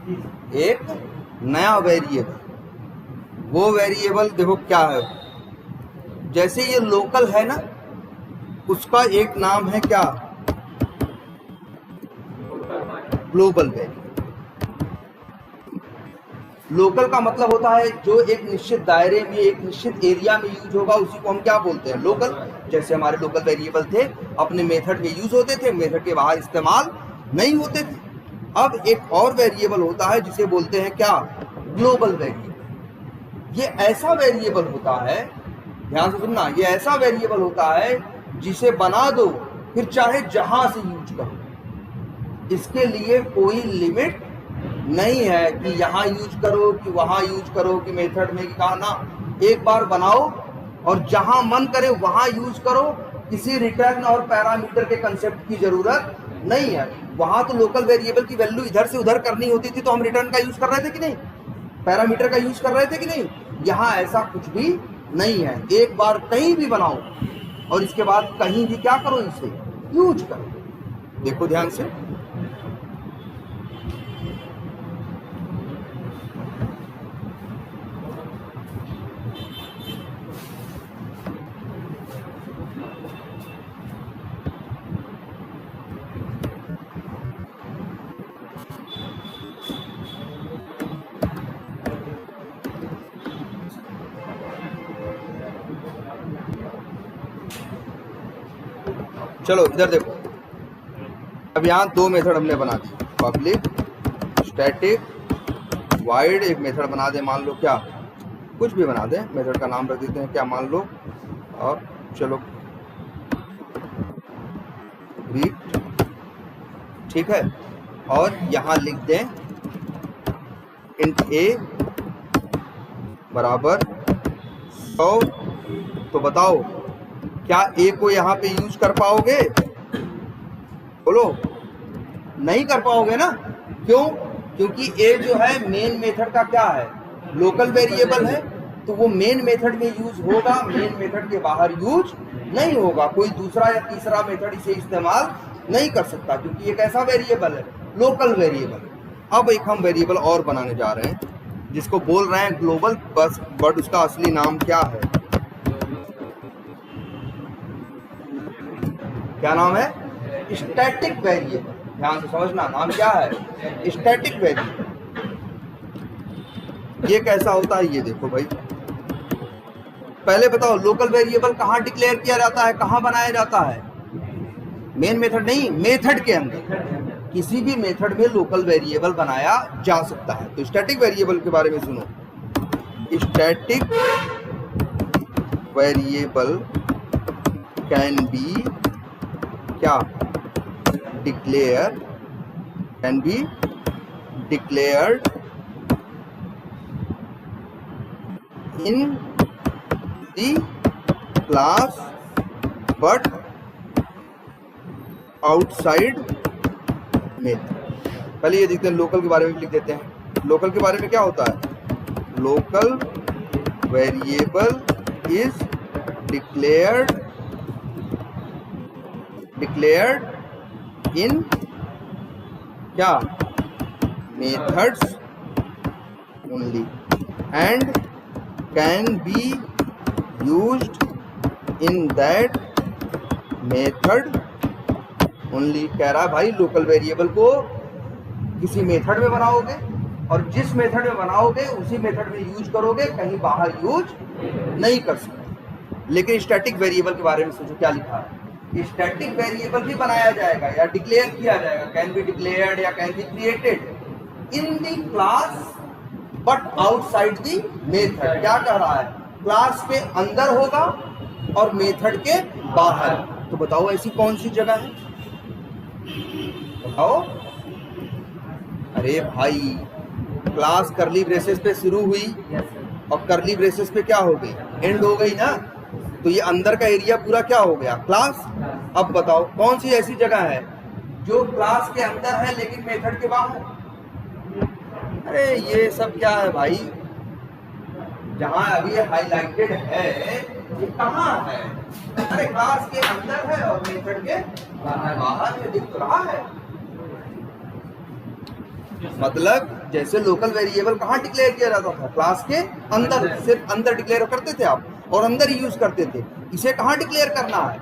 एक नया वेरिएबल। वो वेरिएबल देखो क्या है, जैसे ये लोकल है ना, उसका एक नाम है क्या, ग्लोबल वेरिएबल। लोकल का मतलब होता है जो एक निश्चित दायरे में, एक निश्चित एरिया में यूज होगा, उसी को हम क्या बोलते हैं, लोकल। जैसे हमारे लोकल वेरिएबल थे, अपने मेथड में यूज होते थे, मेथड के बाहर इस्तेमाल नहीं होते थे। अब एक और वेरिएबल होता है जिसे बोलते हैं क्या, ग्लोबल वेरिएबल। ये ऐसा वेरिएबल होता है, ध्यान से सुनना, ये ऐसा वेरिएबल होता है जिसे बना दो फिर चाहे जहां से यूज करो, इसके लिए कोई लिमिट नहीं है कि यहाँ यूज करो कि वहां यूज करो कि मेथड में कहा ना। एक बार बनाओ और जहां मन करे वहां यूज करो, किसी रिटर्न और पैरामीटर के कंसेप्ट की जरूरत नहीं है। वहां तो लोकल वेरिएबल की वैल्यू इधर से उधर करनी होती थी, तो हम रिटर्न का यूज कर रहे थे कि नहीं, पैरामीटर का यूज कर रहे थे कि नहीं। यहाँ ऐसा कुछ भी नहीं है, एक बार कहीं भी बनाओ और इसके बाद कहीं भी क्या करो, इसे यूज करो। देखो ध्यान से, चलो इधर देखो। अब यहाँ दो मेथड हमने बना दी, पब्लिक स्टैटिक वाइड। एक मेथड बना दे, मान लो क्या, कुछ भी बना दे, मेथड का नाम रख देते हैं क्या, मान लो, और चलो ग्रीट, ठीक है। और यहाँ लिख दें इंट ए बराबर 100। तो बताओ क्या ए को यहाँ पे यूज कर पाओगे, बोलो, नहीं कर पाओगे ना। क्यों, क्योंकि ए जो है मेन मेथड का क्या है, लोकल वेरिएबल है, तो वो मेन मेथड में यूज होगा, मेन मेथड के बाहर यूज नहीं होगा। कोई दूसरा या तीसरा मेथड इसे इस्तेमाल नहीं कर सकता, क्योंकि एक ऐसा वेरिएबल है, लोकल वेरिएबल। अब एक हम वेरिएबल और बनाने जा रहे हैं जिसको बोल रहे हैं ग्लोबल, बस बट उसका असली नाम क्या है, क्या नाम है, स्टैटिक वेरिएबल। ध्यान से समझना, नाम क्या है, स्टैटिक वेरिएबल। ये कैसा होता है, ये देखो भाई, पहले बताओ लोकल वेरिएबल कहाँ डिक्लेयर किया जाता है, कहाँ बनाया जाता है, मेन मेथड नहीं, मेथड के अंदर। किसी भी मेथड में लोकल वेरिएबल बनाया जा सकता है। तो स्टैटिक वेरिएबल के बारे में सुनो, स्टैटिक वेरिएबल कैन बी क्या, declare, can be declared in the class but outside method. पहले ये देखते हैं, लोकल के बारे में लिख देते हैं। लोकल के बारे में क्या होता है, local variable is declared in क्या, methods only and can be used in that method only. कह रहा है भाई लोकल वेरिएबल को किसी मेथड में बनाओगे और जिस मेथड में बनाओगे उसी मेथड में यूज करोगे, कहीं बाहर यूज नहीं कर सकते। लेकिन स्टैटिक वेरिएबल के बारे में सोचो क्या लिखा है, स्टैटिक वेरिएबल भी बनाया जाएगा या डिक्लेयर किया जाएगा, कैन बी डिक्लेयर्ड या can be created in the class but outside the method. क्या कह रहा है, क्लास के अंदर होगा और मेथड के बाहर। तो बताओ ऐसी कौन सी जगह है, बताओ। अरे भाई, क्लास करली ब्रेसेस पे शुरू हुई और करली ब्रेसेस पे क्या हो गई, एंड हो गई ना। तो ये अंदर का एरिया पूरा क्या हो गया, क्लास। अब बताओ कौन सी ऐसी जगह है जो क्लास के अंदर है लेकिन मेथड के बाहर। अरे ये सब क्या है भाई, जहां अभी हाईलाइटेड है ये कहाँ है, अरे क्लास के अंदर है और मेथड के बाहर में दिख तो रहा है। मतलब जैसे लोकल वेरिएबल कहाँ डिक्लेयर किया जाता था, क्लास के अंदर, सिर्फ अंदर डिक्लेयर करते थे आप और अंदर ही यूज करते थे। इसे कहाँ डिक्लेयर करना है,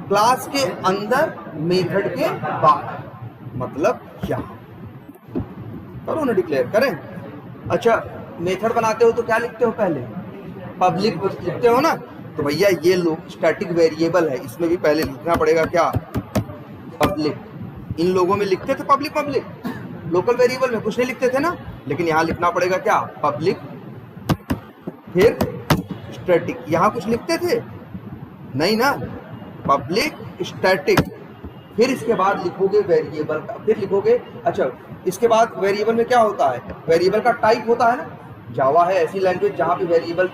क्लास के अंदर मेथड के बाहर, मतलब यहाँ करो ना, डिक्लेयर करें। अच्छा, मेथड बनाते हो तो क्या लिखते हो, पहले पब्लिक लिखते हो ना, तो भैया ये लोग स्टैटिक वेरिएबल है, इसमें भी पहले लिखना पड़ेगा क्या, पब्लिक। इन लोगों में लिखते थे पब्लिक पब्लिक, लोकल वेरिएबल में कुछ नहीं लिखते थे ना, लेकिन यहाँ लिखना पड़ेगा क्या, पब्लिक, फिर स्टैटिक। यहाँ कुछ लिखते थे नहीं ना, पब्लिक स्टैटिक, फिर इसके बाद लिखोगे वेरिएबल का, फिर लिखोगे। अच्छा, इसके बाद वेरिएबल में क्या होता है, वेरिएबल का टाइप होता है ना। जावा है ऐसी लैंग्वेज जहाँ पे वेरिएबल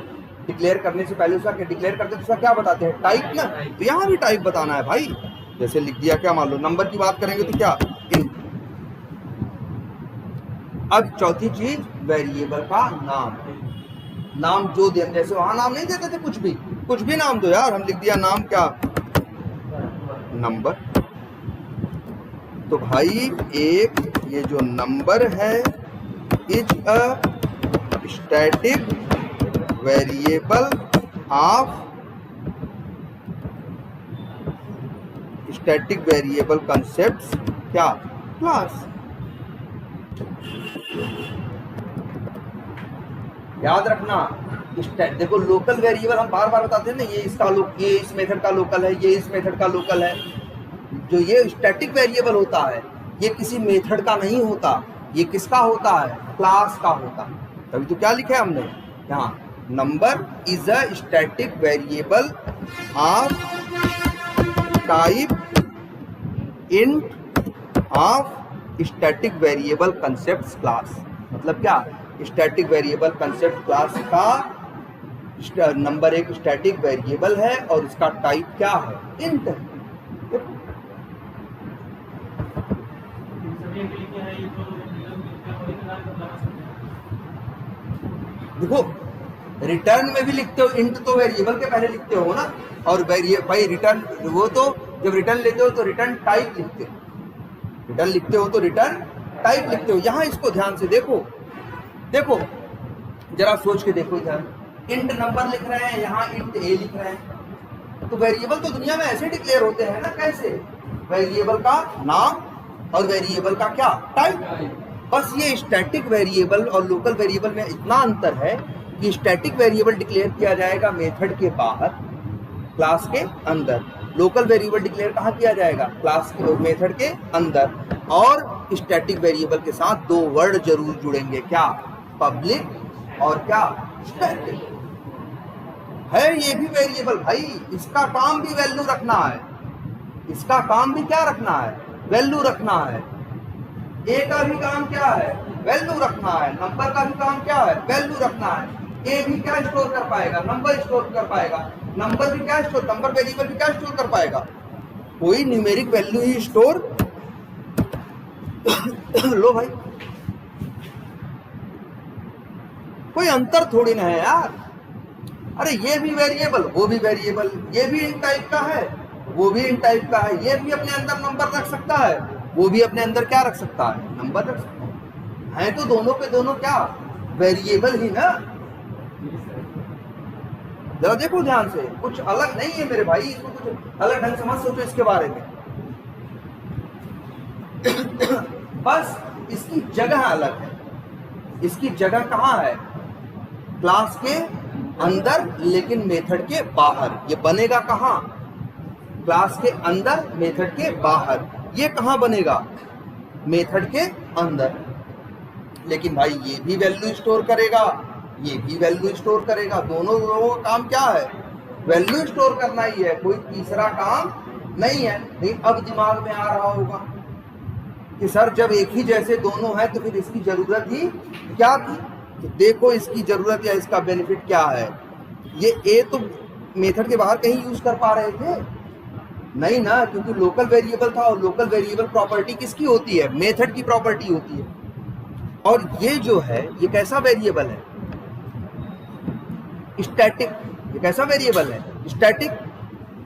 डिक्लेयर करने से पहले उसका डिक्लेयर करते हैं तो उसका क्या बताते हैं, टाइप ना। तो यहाँ भी टाइप बताना है भाई। जैसे लिख दिया क्या, मान लो नंबर की बात करेंगे तो क्या, इंट। अब चौथी चीज, वेरिएबल का नाम। नाम जो दे, जैसे वहां नाम नहीं देते थे, कुछ भी नाम दो यार, हम लिख दिया नाम क्या, नंबर। तो भाई एक ये जो नंबर है is a static variable of static variable concepts क्या, क्लास। याद रखना, देखो लोकल वेरिएबल हम बार बार बताते हैं ना, ये इसका ये इस मेथड का लोकल है, ये इस मेथड का लोकल है। जो ये स्टैटिक वेरिएबल होता है ये किसी मेथड का नहीं होता, ये किसका होता है, क्लास का होता है। तभी तो क्या लिखा है हमने यहाँ, number is a static variable of type int of static variable concept class. मतलब क्या, स्टैटिक वेरिएबल कंसेप्ट क्लास का नंबर एक स्टैटिक वेरिएबल है और इसका टाइप क्या है, इंट है। देखो रिटर्न में भी लिखते हो इंट, तो वेरिएबल के पहले लिखते हो ना, और भाई रिटर्न, वो तो जब रिटर्न लेते हो तो रिटर्न टाइप लिखते हो, रिटर्न लिखते हो तो रिटर्न टाइप लिखते हो। यहाँ इसको ध्यान से देखो, देखो जरा सोच के देखो इधर, इंट नंबर लिख रहे हैं, यहाँ इंट ए लिख रहे हैं, तो वेरिएबल तो दुनिया में ऐसे डिक्लेयर होते हैं ना, कैसे, वेरिएबल का नाम और वेरिएबल का क्या, टाइप। बस ये स्टैटिक वेरिएबल और लोकल वेरिएबल में इतना अंतर है कि स्टैटिक वेरिएबल डिक्लेयर किया जाएगा मेथड के बाहर, क्लास के अंदर। लोकल वेरिएबल डिक्लेयर कहाँ किया जाएगा, क्लास के मेथड के अंदर। और स्टैटिक वेरिएबल के साथ दो वर्ड जरूर जुड़ेंगे, क्या, पब्लिक और क्या, स्टैटिक। है ये भी वेरिएबल भाई, इसका काम भी वैल्यू रखना है, इसका काम भी क्या रखना है, वैल्यू रखना है। ए का भी काम क्या है, वैल्यू रखना है। नंबर का भी काम क्या है, वैल्यू रखना है। ए भी क्या स्टोर कर पाएगा, नंबर स्टोर कर पाएगा। नंबर भी क्या स्टोर, नंबर वेरिएबल भी क्या स्टोर कर पाएगा, कोई न्यूमेरिक वैल्यू ही स्टोर लो भाई, कोई अंतर थोड़ी ना है यार। अरे ये भी वेरिएबल, वो भी वेरिएबल, ये भी इन टाइप का है, वो भी इन टाइप का है। ये भी अपने अंदर नंबर रख सकता है, वो भी अपने अंदर क्या रख सकता है, नंबर रख सकता है। तो दोनों पे दोनों क्या, वेरिएबल ही ना। जरा देखो ध्यान से, कुछ अलग नहीं है मेरे भाई, इसको कुछ अलग ढंग से मत सोचो इसके बारे में। बस इसकी जगह अलग है, इसकी जगह कहाँ है, क्लास के अंदर लेकिन मेथड के बाहर। ये बनेगा कहाँ, क्लास के अंदर मेथड के बाहर। ये कहाँ बनेगा, मेथड के अंदर। लेकिन भाई ये भी वैल्यू स्टोर करेगा, ये भी वैल्यू स्टोर करेगा। दोनों लोगों का काम क्या है, वैल्यू स्टोर करना ही है, कोई तीसरा काम नहीं है। लेकिन अब दिमाग में आ रहा होगा कि सर जब एक ही जैसे दोनों हैं तो फिर इसकी जरूरत ही क्या थी। तो देखो इसकी जरूरत या इसका बेनिफिट क्या है। ये ए तो मेथड के बाहर कहीं यूज कर पा रहे थे नहीं ना, क्योंकि लोकल वेरिएबल था, और लोकल वेरिएबल प्रॉपर्टी किसकी होती है, मेथड की प्रॉपर्टी होती है। और ये जो है ये कैसा वेरिएबल है, स्टैटिक। ये कैसा वेरिएबल है, स्टैटिक,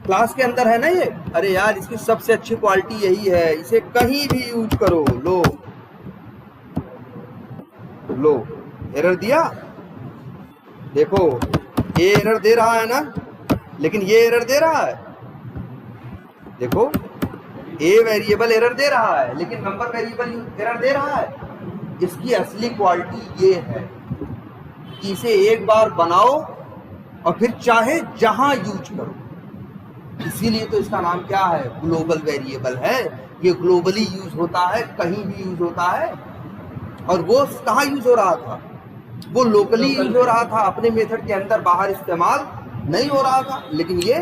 क्लास के अंदर है ना ये। अरे यार इसकी सबसे अच्छी क्वालिटी यही है, इसे कहीं भी यूज करो। लो लो एरर दिया, देखो ये एरर दे रहा है ना, लेकिन ये एरर दे रहा है, देखो ए वेरिएबल एरर दे रहा है लेकिन नंबर वेरिएबल एरर दे रहा है। इसकी असली क्वालिटी ये है कि इसे एक बार बनाओ और फिर चाहे जहां यूज करो, इसीलिए तो इसका नाम क्या है, ग्लोबल वेरिएबल है। ये ग्लोबली यूज होता है, कहीं भी यूज होता है। और वो कहाँ यूज हो रहा था, वो लोकली यूज हो रहा था, अपने मेथड के अंदर, बाहर इस्तेमाल नहीं हो रहा था। लेकिन ये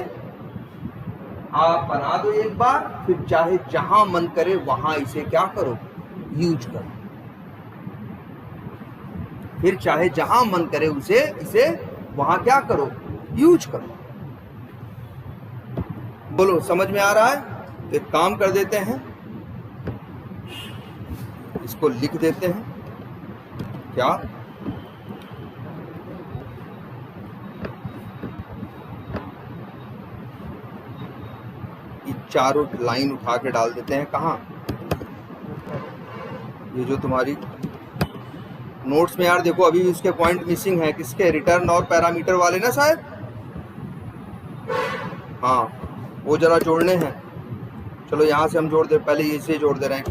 आप बना दो एक बार, फिर चाहे जहां मन करे वहां इसे क्या करो, यूज करो, फिर चाहे जहां मन करे इसे वहां क्या करो, यूज करो। बोलो समझ में आ रहा है? एक काम कर देते हैं, इसको लिख देते हैं, क्या चारों लाइन उठा के डाल देते हैं। कहाँ, ये जो तुम्हारी नोट्स में यार देखो अभी भी उसके पॉइंट मिसिंग है, किसके, रिटर्न और पैरामीटर वाले ना शायद, हाँ वो जरा जोड़ने हैं। चलो यहाँ से हम जोड़ दे, पहले इसे जोड़ दे रहे हैं।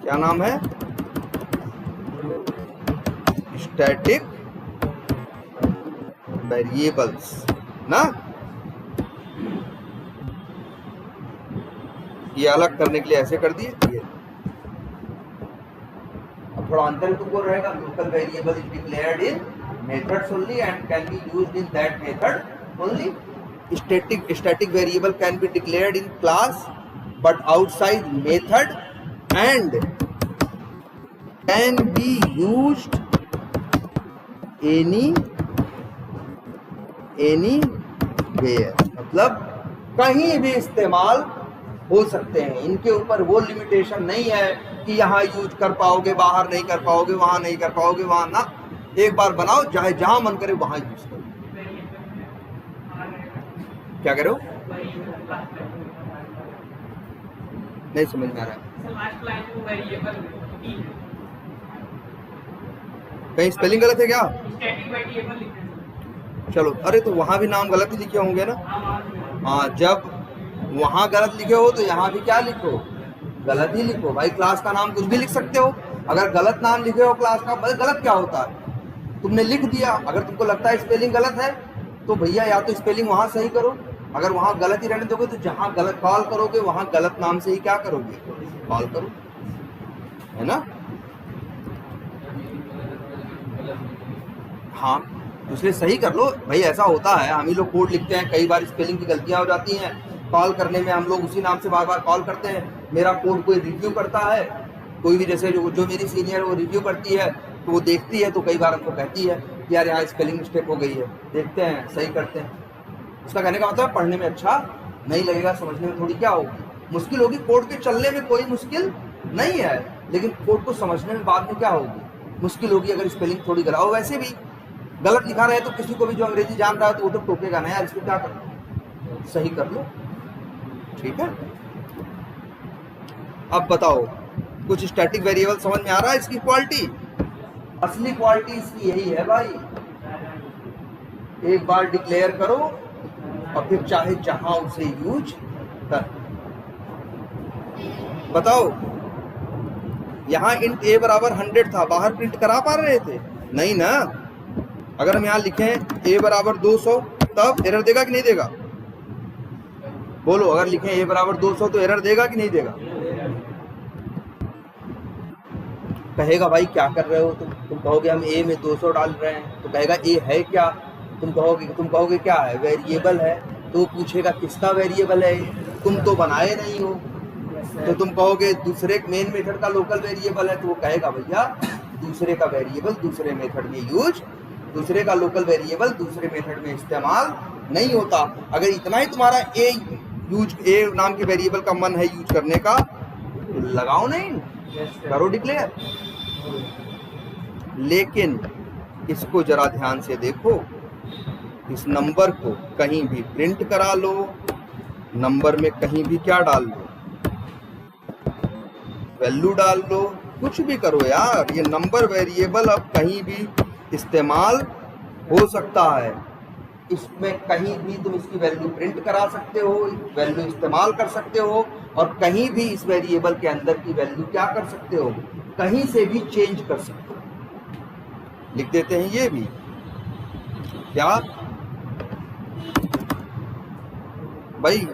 क्या नाम है, स्टैटिक वेरिएबल्स ना। ये अलग करने के लिए ऐसे कर दिए। ये अब थोड़ा अंतर तुमको रहेगा, local variable is declared in methods only and can be used in that method only. Static variable can be declared in class but outside method and can be used anywhere, मतलब कहीं भी इस्तेमाल हो सकते हैं। इनके ऊपर वो लिमिटेशन नहीं है कि यहाँ यूज कर पाओगे, बाहर नहीं कर पाओगे, वहां नहीं कर पाओगे, वहां ना। एक बार बनाओ, चाहे जहां मन करे वहां यूज करो। क्या करो, नहीं समझ में आ रहा है, कहीं स्पेलिंग गलत है क्या? चलो, अरे तो वहां भी नाम गलत ही लिखे होंगे ना। हाँ, जब वहां गलत लिखे हो तो यहाँ भी क्या लिखो, गलत ही लिखो भाई। क्लास का नाम कुछ भी लिख सकते हो, अगर गलत नाम लिखे हो क्लास का, भाई गलत क्या होता है, तुमने लिख दिया। अगर तुमको लगता है स्पेलिंग गलत है तो भैया या तो स्पेलिंग वहां सही करो, अगर वहां गलत ही रहने दोगे तो जहां गलत कॉल करोगे वहां गलत नाम से ही क्या करोगे, कॉल करो, है ना। हाँ, दूसरे सही कर लो भाई, ऐसा होता है। हम ही लोग कोड लिखते हैं, कई बार स्पेलिंग की गलतियां हो जाती हैं, कॉल करने में हम लोग उसी नाम से बार बार कॉल करते हैं। मेरा कोड कोई रिव्यू करता है, कोई भी जैसे जो मेरी सीनियर वो रिव्यू करती है तो वो देखती है, तो कई बार हमको कहती है कि यार यहाँ स्पेलिंग मिस्टेक हो गई है, देखते हैं सही करते हैं। उसका कहने का मतलब पढ़ने में अच्छा नहीं लगेगा, समझने में थोड़ी क्या होगी, मुश्किल होगी। कोड के चलने में कोई मुश्किल नहीं है, लेकिन कोड को समझने में बाद में क्या होगी, मुश्किल होगी अगर स्पेलिंग थोड़ी गलत हो। वैसे भी गलत लिखा रहे तो किसी को भी जो अंग्रेजी जान रहा है तो वो तो टोकेगा ना, यार इसको क्या करो, सही कर लो, ठीक है। अब बताओ, कुछ स्टैटिक वेरिएबल समझ में आ रहा है? इसकी क्वालिटी, असली क्वालिटी इसकी यही है भाई, एक बार डिक्लेयर करो और फिर चाहे जहां उसे यूज कर। बताओ, यहां इंट a बराबर 100 था, बाहर प्रिंट करा पा रहे थे? नहीं ना। अगर हम यहां लिखें a बराबर 200 तब एरर देगा कि नहीं देगा? बोलो, अगर लिखें a बराबर 200 तो एरर देगा कि नहीं देगा? कहेगा भाई क्या कर रहे हो तुम कहोगे हम a में 200 डाल रहे हैं, तो कहेगा a है क्या, तुम कहोगे क्या है, वेरिएबल है। तो वो पूछेगा किसका वेरिएबल है, तुम तो बनाए नहीं हो। तो तुम कहोगे दूसरे मेन मेथड का लोकल वेरिएबल है, तो वो कहेगा भैया दूसरे का वेरिएबल दूसरे मेथड में यूज, दूसरे का लोकल वेरिएबल दूसरे मेथड में इस्तेमाल नहीं होता। अगर इतना ही तुम्हारा ए नाम के वेरिएबल का मन है यूज करने का, तो लगाओ नहीं, करो डिक्लेयर। लेकिन इसको जरा ध्यान से देखो, इस नंबर को कहीं भी प्रिंट करा लो, नंबर में कहीं भी क्या डाल लो, वैल्यू डाल लो, कुछ भी करो यार, ये नंबर वेरिएबल अब कहीं भी इस्तेमाल हो सकता है। इसमें कहीं भी तुम इसकी वैल्यू प्रिंट करा सकते हो, वैल्यू इस्तेमाल कर सकते हो, और कहीं भी इस वेरिएबल के अंदर की वैल्यू क्या कर सकते हो, कहीं से भी चेंज कर सकते हो। लिख देते हैं ये भी, क्या भाई,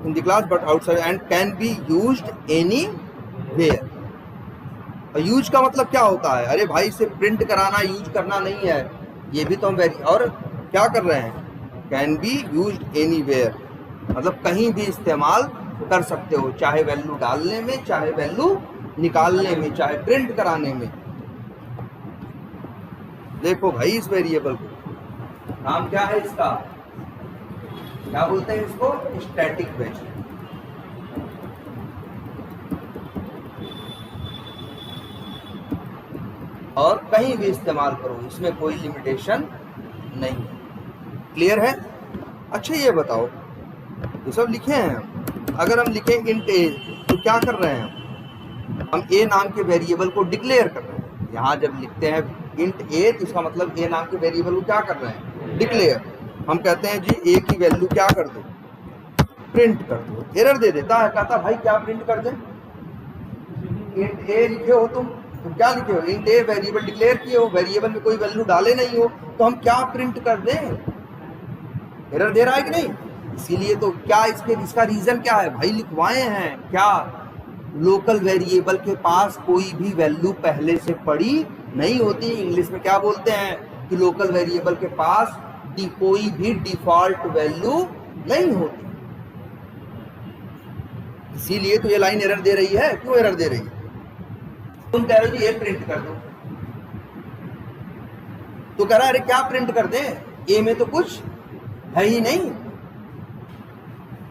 in the class but outside and can be used anywhere. और यूज का मतलब क्या होता है, अरे भाई इसे प्रिंट कराना यूज करना नहीं है, ये भी तो हम और क्या कर रहे हैं, कैन बी यूज्ड एनीवेयर मतलब कहीं भी इस्तेमाल कर सकते हो, चाहे वैल्यू डालने में, चाहे वैल्यू निकालने में, चाहे प्रिंट कराने में। देखो भाई इस वेरिएबल को नाम क्या है इसका, क्या बोलते हैं इसको, स्टैटिक वेरिएबल। और कहीं भी इस्तेमाल करो, इसमें कोई लिमिटेशन नहीं है। क्लियर है? अच्छा ये बताओ, ये सब लिखे हैं, अगर हम लिखें इंट ए तो क्या कर रहे हैं हम ए नाम के वेरिएबल को डिक्लेयर कर रहे हैं। यहाँ जब लिखते हैं इंट ए तो इसका मतलब ए नाम के वेरिएबल को क्या कर रहे हैं, डिक्लेयर। हम कहते हैं जी ए की वैल्यू क्या कर दो, प्रिंट कर दो। एरर दे देता है, कहता भाई क्या प्रिंट कर दें, इंट ए लिखे हो तुम क्या लिखे हो, इंट ए वेरिएबल डिक्लेयर किए हो, वेरिएबल में कोई वैल्यू डाले नहीं हो, तो हम क्या प्रिंट कर दें। एरर दे रहा है कि नहीं, इसीलिए तो क्या इसका रीजन क्या है भाई, लिखवाए हैं क्या, लोकल वेरिएबल के पास कोई भी वैल्यू पहले से पड़ी नहीं होती। इंग्लिश में क्या बोलते हैं कि लोकल वेरिएबल के पास कोई भी डिफॉल्ट वैल्यू नहीं होती। इसीलिए तो ये लाइन एरर दे रही है। क्यों एरर दे रही है, तुम कह रहे हो जी ये प्रिंट कर दो, तो कह रहा है अरे क्या प्रिंट कर दे, ए में तो कुछ है ही नहीं,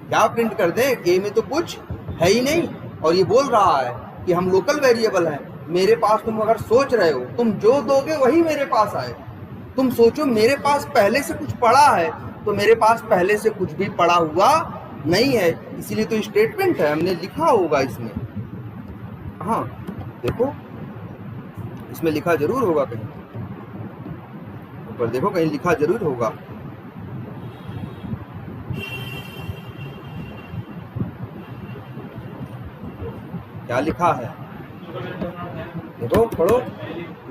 क्या प्रिंट कर दे, ए में तो कुछ है ही नहीं। और ये बोल रहा है कि हम लोकल वेरिएबल हैं, मेरे पास तुम अगर सोच रहे हो तुम जो दोगे वही मेरे पास आए। तुम सोचो मेरे पास पहले से कुछ पड़ा है, तो मेरे पास पहले से कुछ भी पड़ा हुआ नहीं है, इसीलिए तो स्टेटमेंट है, हमने लिखा होगा इसमें। हाँ देखो इसमें लिखा जरूर होगा, कहीं पर देखो कहीं लिखा जरूर होगा। क्या लिखा है देखो पढ़ो,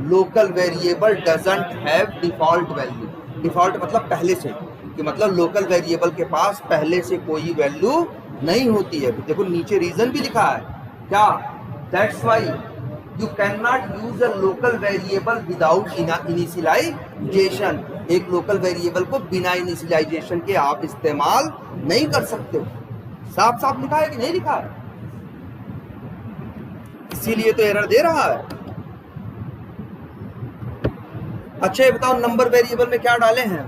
local variable doesn't have default value. Default मतलब पहले से, कि मतलब लोकल वेरिएबल के पास पहले से कोई वैल्यू नहीं होती है। देखो नीचे रीजन भी लिखा है क्या, that's why you can not use a local variable without initialization. एक लोकल वेरिएबल को बिना इनिशियलाइजेशन के आप इस्तेमाल नहीं कर सकते हो। साफ साफ लिखा है कि नहीं लिखा है, इसीलिए तो एरर दे रहा है। अच्छा ये बताओ नंबर वेरिएबल में क्या डाले हैं,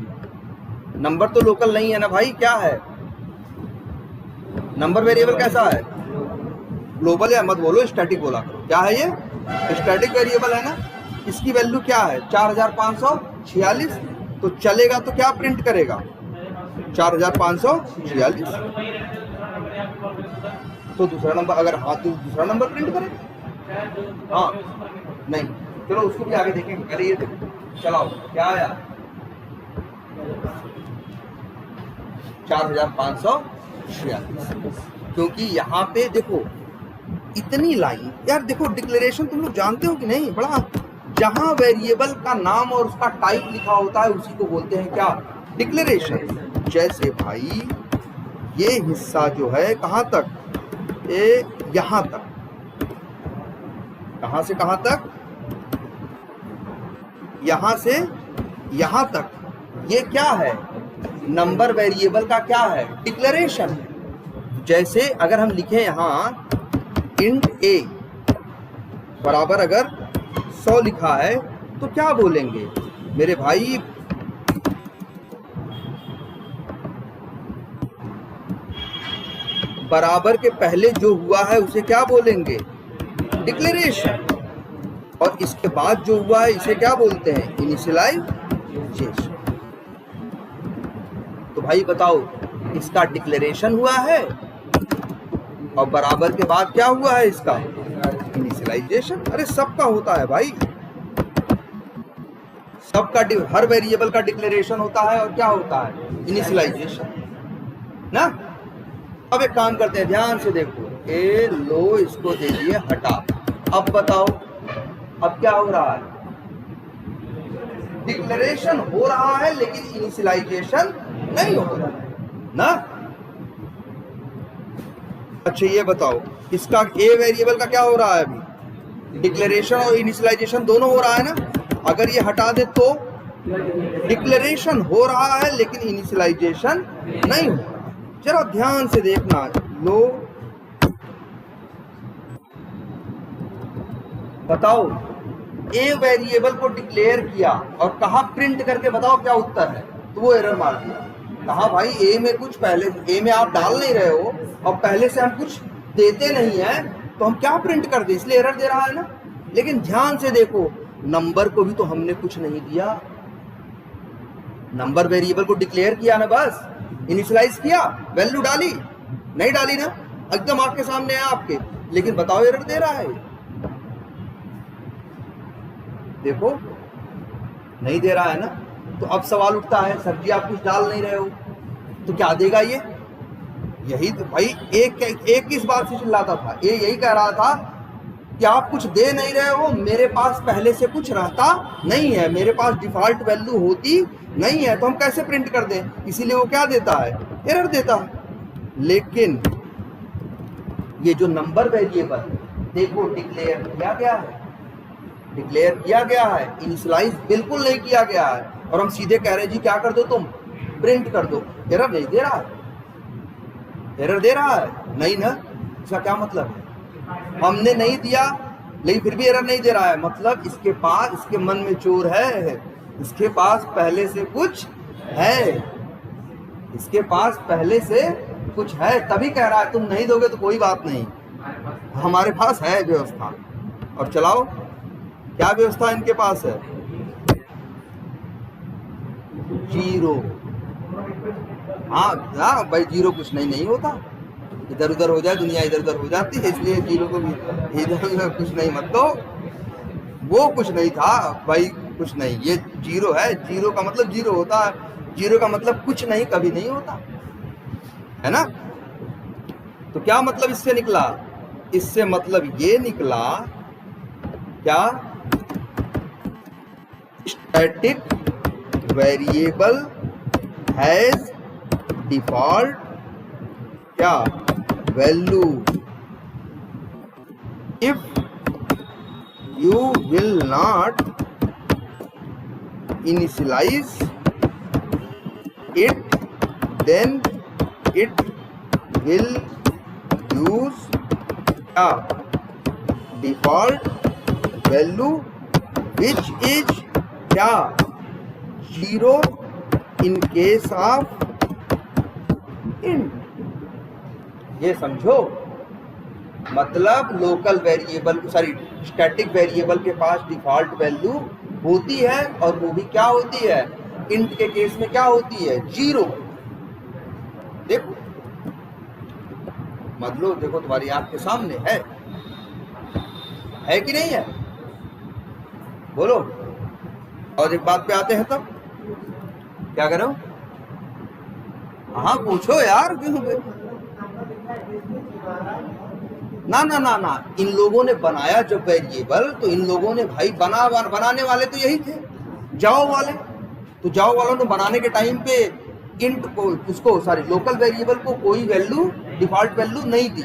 नंबर तो लोकल नहीं है ना भाई, क्या है नंबर वेरिएबल, कैसा है, ग्लोबल है, मत बोलो स्टैटिक बोला करो। क्या है ये, स्टैटिक वेरिएबल है ना। इसकी वैल्यू क्या है 4546, तो चलेगा तो क्या प्रिंट करेगा 4546। तो दूसरा नंबर अगर हाँ तो दूसरा नंबर प्रिंट करेगा, हाँ नहीं, चलो उसको भी आगे देखेंगे। पहले ये देखो, चलाओ क्या आया 4546, क्योंकि यहाँ पे देखो इतनी लाइन यार। देखो डिक्लेरेशन तुम लोग जानते हो कि नहीं, बड़ा जहां वेरिएबल का नाम और उसका टाइप लिखा होता है उसी को बोलते हैं क्या, डिक्लेरेशन। जैसे भाई ये हिस्सा जो है कहां तक, ये यहां तक, कहां से कहां तक, यहां से यहां तक, ये क्या है, नंबर वेरिएबल का क्या है, डिक्लेरेशन। जैसे अगर हम लिखें यहां इंट ए बराबर अगर 100 लिखा है तो क्या बोलेंगे मेरे भाई, बराबर के पहले जो हुआ है उसे क्या बोलेंगे, डिक्लेरेशन। और इसके बाद जो हुआ है इसे क्या बोलते हैं, इनिशियलाइजेशन। तो भाई बताओ इसका डिक्लेरेशन हुआ है और बराबर के बाद क्या हुआ है इसका इनिशियलाइजेशन। अरे सबका होता है भाई, सबका, हर वेरिएबल का डिक्लेरेशन होता है और क्या होता है, इनिशियलाइजेशन ना। अब एक काम करते हैं, ध्यान से देखो, ए लो इसको दे दिए हटा। अब बताओ अब क्या हो रहा है, डिक्लेरेशन हो रहा है लेकिन इनिशियलाइजेशन नहीं हो रहा है ना। अच्छा ये बताओ, इसका ए वेरिएबल का क्या हो रहा है अभी, डिक्लेरेशन और इनिशियलाइजेशन दोनों हो रहा है ना। अगर ये हटा दे तो डिक्लेरेशन हो रहा है लेकिन इनिशियलाइजेशन नहीं हो रहा। जरा ध्यान से देखना, लो बताओ, ए वेरिएबल को डिक्लेयर किया और कहा प्रिंट करके बताओ क्या उत्तर है, तो वो एरर मार दिया। कहा भाई ए में कुछ पहले, ए में आप डाल नहीं रहे हो और पहले से हम कुछ देते नहीं है तो हम क्या प्रिंट कर दे, इसलिए एरर दे रहा है ना। लेकिन ध्यान से देखो, नंबर को भी तो हमने कुछ नहीं दिया, नंबर वेरिएबल को डिक्लेयर किया ना, बस इनिशियलाइज किया, वैल्यू डाली, नहीं डाली ना, एकदम आपके सामने है आपके, लेकिन बताओ एरर दे रहा है। देखो नहीं दे रहा है ना। तो अब सवाल उठता है, सर जी आप कुछ डाल नहीं रहे हो तो क्या देगा ये। यही तो भाई एक इस बात से चिल्लाता था, ये यही कह रहा था कि आप कुछ दे नहीं रहे हो, मेरे पास पहले से कुछ रहता नहीं है, मेरे पास डिफॉल्ट वैल्यू होती नहीं है, तो हम कैसे प्रिंट कर दें। इसीलिए वो क्या देता है, एरर देता है। लेकिन ये जो नंबर वेरिएबल देखो डिक्लेयर किया गया है, डिक्लेयर किया गया है, इनिशियलाइज बिल्कुल नहीं किया गया है, और हम सीधे कह रहे हैं जी क्या कर दो तुम, प्रिंट कर दो। एरर नहीं दे रहा है, एरर दे रहा है नहीं ना। इसका क्या मतलब है, हमने नहीं दिया लेकिन फिर भी एरर नहीं दे रहा है, मतलब इसके पास, इसके मन में चोर है, इसके पास पहले से कुछ है, इसके पास पहले से कुछ है, तभी कह रहा है तुम नहीं दोगे तो कोई बात नहीं, हमारे पास है व्यवस्था। और चलाओ, क्या व्यवस्था इनके पास है, जीरो। हाँ भाई, जीरो कुछ नहीं होता, इधर उधर हो जाए दुनिया, इधर उधर हो जाती है, इसलिए जीरो को भी इधर उधर कुछ नहीं मत दो। वो कुछ नहीं था भाई, कुछ नहीं, ये जीरो है, जीरो का मतलब जीरो होता है, जीरो का मतलब कुछ नहीं, कभी नहीं होता है ना। तो क्या मतलब इससे निकला, इससे मतलब ये निकला क्या, स्टैटिक वेरिएबल हैज डिफॉल्ट क्या value, if you will not initialize it then it will use a default value which is क्या 0 in case of int। ये समझो, मतलब local variable, sorry static variable के पास डिफॉल्ट वैल्यू होती है, और वो भी क्या होती है, इंट के केस में क्या होती है, जीरो। देखो मतलब देखो तुम्हारी आंख के सामने है कि नहीं है, बोलो। और एक बात पे आते हैं, तब क्या करो, हाँ पूछो यार, क्यों ना ना ना ना, इन लोगों ने बनाया जब वेरिएबल, तो इन लोगों ने भाई बनाने वाले तो यही थे, जाओ वाले। तो जाओ वालों ने बनाने के टाइम पे इंट को, उसको सॉरी लोकल वेरिएबल को कोई वैल्यू, डिफॉल्ट वैल्यू नहीं दी,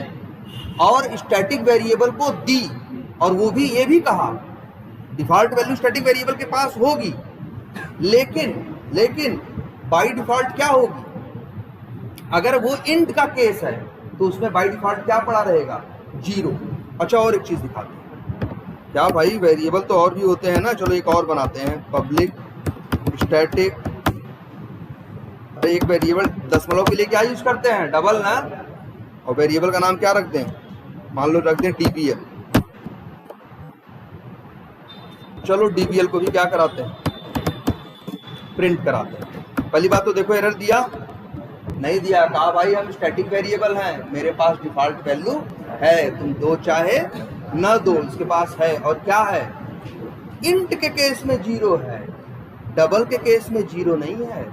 और स्टैटिक वेरिएबल को दी, और वो भी ये भी कहा डिफॉल्ट वैल्यू स्टैटिक वेरिएबल के पास होगी, लेकिन बाय डिफॉल्ट क्या होगी, अगर वो इंट का केस है तो उसमें बाय डिफॉल्ट क्या पड़ा रहेगा, जीरो। अच्छा और एक चीज दिखाते हैं, क्या भाई वेरिएबल तो और भी होते हैं ना, चलो एक और बनाते हैं, पब्लिक स्टैटिक। अरे एक वेरिएबल दशमलव के लिए क्या यूज करते हैं, डबल ना, और वेरिएबल का नाम क्या रखते हैं, मान लो रखते हैं DPL। चलो DPL को भी क्या कराते हैं, प्रिंट कराते हैं। पहली बात तो देखो एरर दिया नहीं दिया, कहा भाई हम स्टैटिक वेरिएबल हैं, मेरे पास डिफॉल्ट वैल्यू है, तुम दो चाहे न दो, इसके पास है। और क्या है, इंट के केस में 0 है, डबल के केस में 0 नहीं है।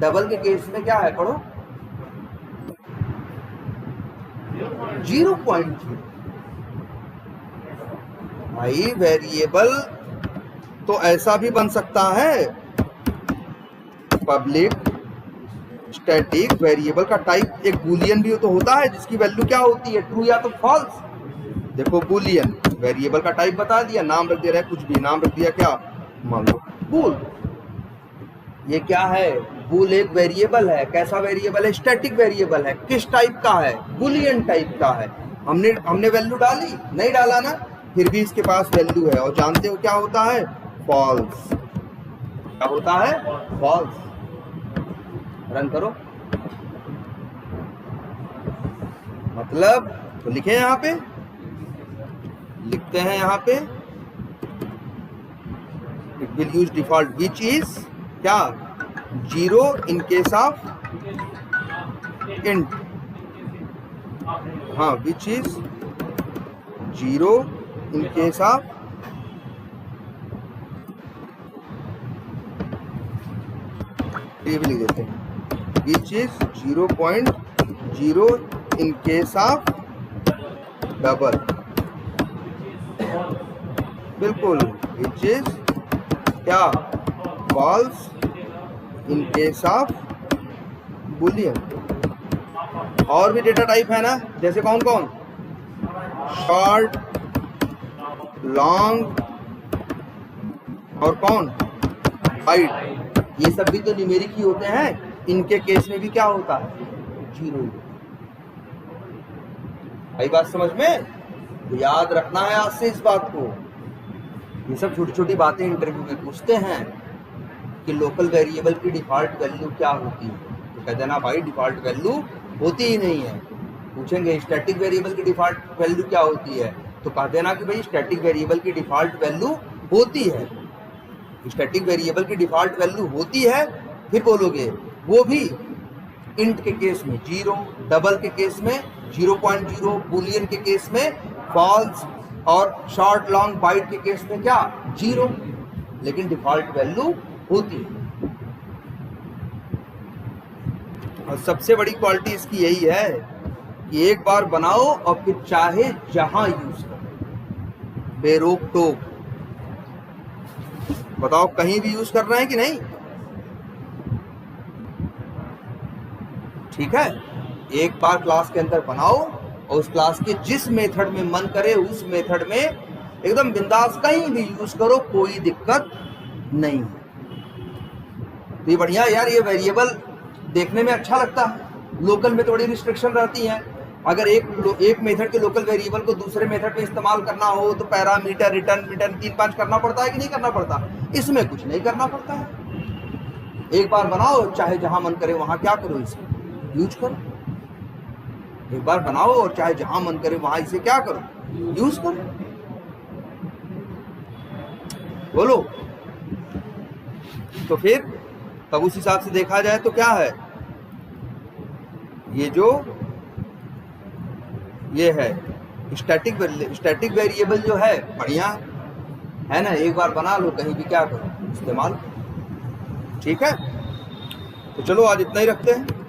डबल के केस में क्या है, पढ़ो, 0.0। भाई वेरिएबल तो ऐसा भी बन सकता है, पब्लिक स्टैटिक वेरिएबल का टाइप एक बूलियन भी तो होता है, जिसकी वैल्यू क्या होती है, ट्रू या तो फॉल्स। देखो बूलियन वेरिएबल का टाइप बता दिया, नाम रख दे रहा है कुछ भी, नाम रख दिया क्या, मान लो बूल। ये क्या है, बूल एक वेरिएबल है। कैसा वेरिएबल है, स्टैटिक वेरिएबल है। किस टाइप का है, बूलियन टाइप का है। हमने वैल्यू डाली, नहीं डाला ना, फिर भी इसके पास वैल्यू है। और जानते हो क्या होता है, फॉल्स। क्या होता है, फॉल्स। रन करो, मतलब तो लिखे यहां पे, लिखते हैं यहां पे, it will use default which is क्या, 0 इन केस ऑफ इंट। हाँ, which is 0 in case of ये भी लिख देते हैं, which is 0.0 in case of double. बिल्कुल, विच इज क्या, falls in case of Boolean. और भी डेटा टाइप है ना, जैसे कौन कौन, शॉर्ट, लॉन्ग और कौन, बाइट। ये सब भी तो न्यूमेरिक ही होते हैं। इनके केस में भी क्या होता है, 0। आई बात समझ में, तो याद रखना है आज से इस बात को। ये सब छोटी छोटी बातें इंटरव्यू में पूछते हैं कि लोकल वेरिएबल की डिफॉल्ट वैल्यू क्या होती है, तो कह देना भाई डिफॉल्ट वैल्यू होती ही नहीं है। पूछेंगे स्टैटिक वेरिएबल की डिफॉल्ट वैल्यू क्या होती है, तो कह देना कि भाई स्टैटिक वेरिएबल की डिफॉल्ट वैल्यू होती है। स्टैटिक वेरिएबल की डिफॉल्ट वैल्यू होती है, फिर बोलोगे वो भी इंट के केस में 0, डबल के केस में 0.0, बूलियन के केस में फॉल्स, और शॉर्ट लॉन्ग बाइट के केस में क्या, 0, लेकिन डिफॉल्ट वैल्यू होती है। और सबसे बड़ी क्वालिटी इसकी यही है कि एक बार बनाओ और फिर चाहे जहां यूज करो, बेरोक टोक। बताओ कहीं भी यूज कर रहे हैं कि नहीं, ठीक है। एक बार क्लास के अंदर बनाओ और उस क्लास के जिस मेथड में मन करे उस मेथड में एकदम बिंदास कहीं भी यूज करो, कोई दिक्कत नहीं। तो ये बढ़िया यार, ये वेरिएबल देखने में अच्छा लगता है। लोकल में थोड़ी रिस्ट्रिक्शन रहती है। अगर एक मेथड के लोकल वेरिएबल को दूसरे मेथड में इस्तेमाल करना हो तो पैरामीटर, रिटर्न 3-5 करना पड़ता है कि नहीं करना पड़ता। इसमें कुछ नहीं करना पड़ता है। एक बार बनाओ, चाहे जहां मन करे वहां क्या करो, इसे यूज करो। एक बार बनाओ और चाहे जहां मन करे वहां इसे क्या करो, यूज करो। बोलो, तो फिर तब उस हिसाब से देखा जाए तो क्या है, ये है स्टैटिक वेरिएबल जो है, बढ़िया है ना। एक बार बना लो, कहीं भी क्या करो, इस्तेमाल। ठीक है, तो चलो आज इतना ही रखते हैं।